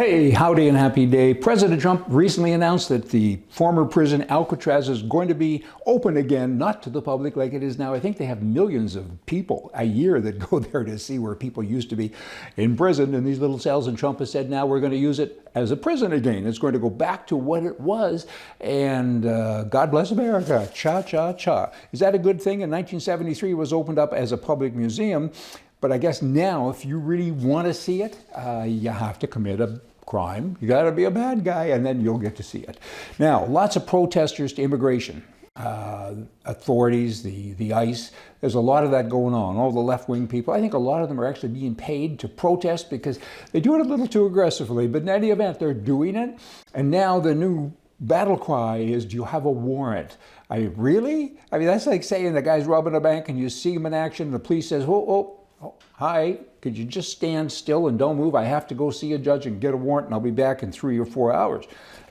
Hey, howdy and happy day. President Trump recently announced that the former prison Alcatraz is going to be open again, not to the public like it is now. I think they have millions of people a year that go there to see where people used to be in prison in these little cells. And Trump has said now we're going to use it as a prison again. It's going to go back to what it was. And God bless America. Cha, cha, cha. Is that a good thing? In 1973, it was opened up as a public museum. But I guess now, if you really want to see it, you have to commit a crime. You got to be a bad guy, and then you'll get to see it. Now, lots of protesters to immigration authorities, the ICE. There's a lot of that going on. All the left-wing people. I think a lot of them are actually being paid to protest because they do it a little too aggressively. But in any event, they're doing it. And now the new battle cry is, do you have a warrant? Really? I mean, that's like saying the guy's robbing a bank and you see him in action and the police says, oh, hi, could you just stand still and don't move? I have to go see a judge and get a warrant and I'll be back in 3 or 4 hours.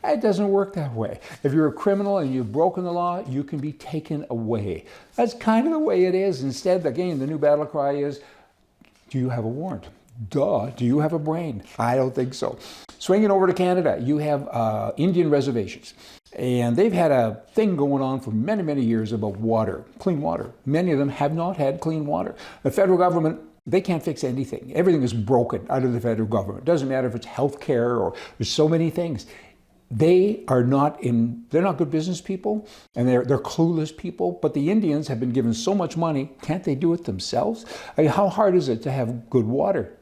It doesn't work that way. If you're a criminal and you've broken the law, you can be taken away. That's kind of the way it is. Instead, again, the new battle cry is, do you have a warrant? Duh, do you have a brain? I don't think so. Swinging over to Canada, you have Indian reservations. And they've had a thing going on for many, many years about water, clean water. Many of them have not had clean water. The federal government, they can't fix anything. Everything is broken out of the federal government. It doesn't matter if it's healthcare or there's so many things. They're not good business people, and they're clueless people, but the Indians have been given so much money, can't they do it themselves? I mean, how hard is it to have good water?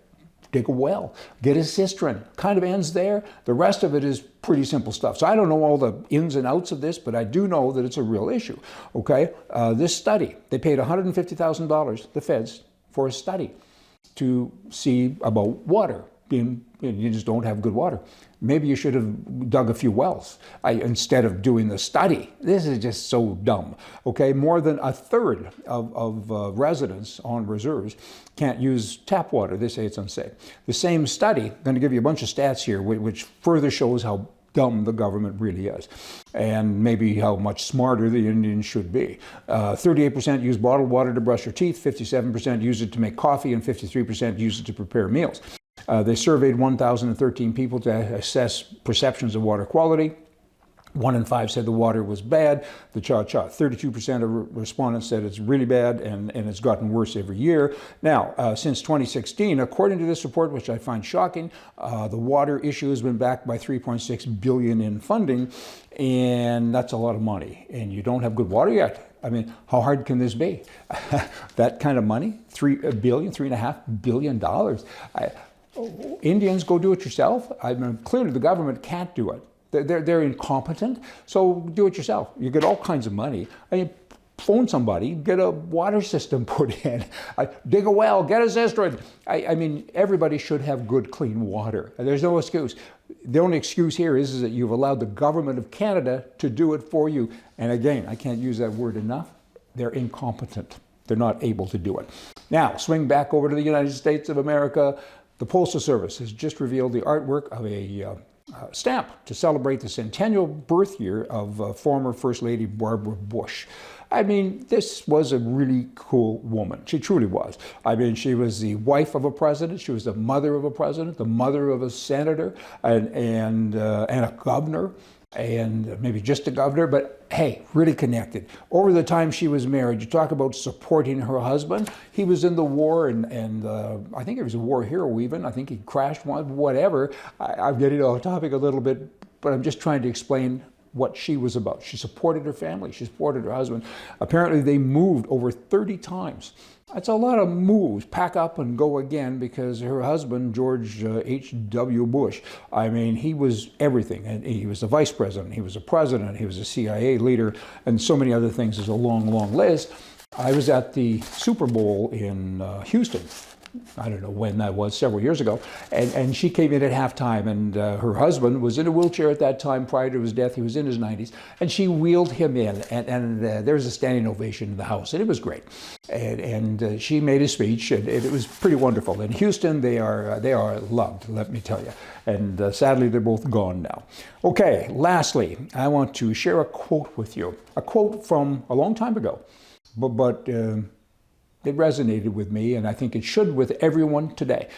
Dig a well, get a cistern, kind of ends there. The rest of it is pretty simple stuff. So I don't know all the ins and outs of this, but I do know that it's a real issue, okay? This study, they paid $150,000, the feds, for a study to see about water. You just don't have good water. Maybe you should have dug a few wells instead of doing the study. This is just so dumb. Okay, more than a third of residents on reserves can't use tap water. They say it's unsafe. The same study, I'm going to give you a bunch of stats here, which further shows how dumb the government really is, and maybe how much smarter the Indians should be. 38% use bottled water to brush their teeth, 57% use it to make coffee, and 53% use it to prepare meals. They surveyed 1,013 people to assess perceptions of water quality. 1 in 5 said the water was bad. The cha-cha. 32% of respondents said it's really bad and it's gotten worse every year. Now, since 2016, according to this report, which I find shocking, the water issue has been backed by $3.6 billion in funding, and that's a lot of money. And you don't have good water yet. I mean, how hard can this be? That kind of money, $3.5 billion. Indians, go do it yourself. I mean, clearly the government can't do it. They're incompetent, so do it yourself. You get all kinds of money. I mean, phone somebody, get a water system put in, dig a well, get a cistern. I mean, everybody should have good, clean water. There's no excuse. The only excuse here is that you've allowed the government of Canada to do it for you. And again, I can't use that word enough. They're incompetent. They're not able to do it. Now, swing back over to the United States of America. The Postal Service has just revealed the artwork of a stamp to celebrate the centennial birth year of former First Lady Barbara Bush. I mean, this was a really cool woman. She truly was. I mean, she was the wife of a president. She was the mother of a president, the mother of a senator, and a governor, and maybe just a governor, but hey, really connected. Over the time she was married, you talk about supporting her husband. He was in the war, and I think he was a war hero even. I think he crashed one, whatever. I'm getting off topic a little bit, but I'm just trying to explain what she was about. She supported her family. She supported her husband. Apparently they moved over 30 times. That's a lot of moves, pack up and go again, because her husband, George H.W. Bush, I mean, he was everything. And he was the vice president, he was a president, he was a CIA leader, and so many other things. There's a long, long list. I was at the Super Bowl in Houston. I don't know when that was, several years ago, and she came in at halftime, and her husband was in a wheelchair at that time prior to his death. He was in his 90s, and she wheeled him in, and there was a standing ovation in the house, and it was great. And she made a speech, and it was pretty wonderful. In Houston, they are loved, let me tell you, and sadly they're both gone now. Okay, lastly, I want to share a quote with you, a quote from a long time ago, but it resonated with me, and I think it should with everyone today.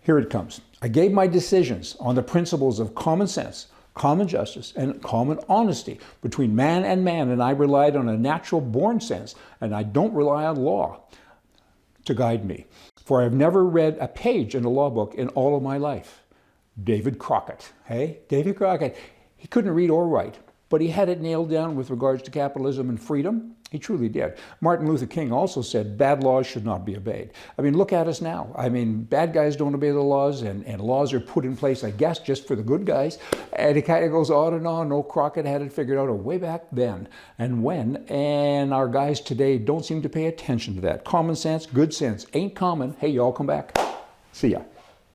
Here it comes. I gave my decisions on the principles of common sense, common justice, and common honesty between man, and I relied on a natural born sense, and I don't rely on law to guide me. For I've never read a page in a law book in all of my life. David Crockett, hey? David Crockett. He couldn't read or write, but he had it nailed down with regards to capitalism and freedom. He truly did. Martin Luther King also said bad laws should not be obeyed. I mean, look at us now. I mean, bad guys don't obey the laws, and laws are put in place, I guess, just for the good guys. And it kind of goes on and on. No, Crockett had it figured out way back then and when. And our guys today don't seem to pay attention to that. Common sense, good sense ain't common. Hey, y'all come back. See ya.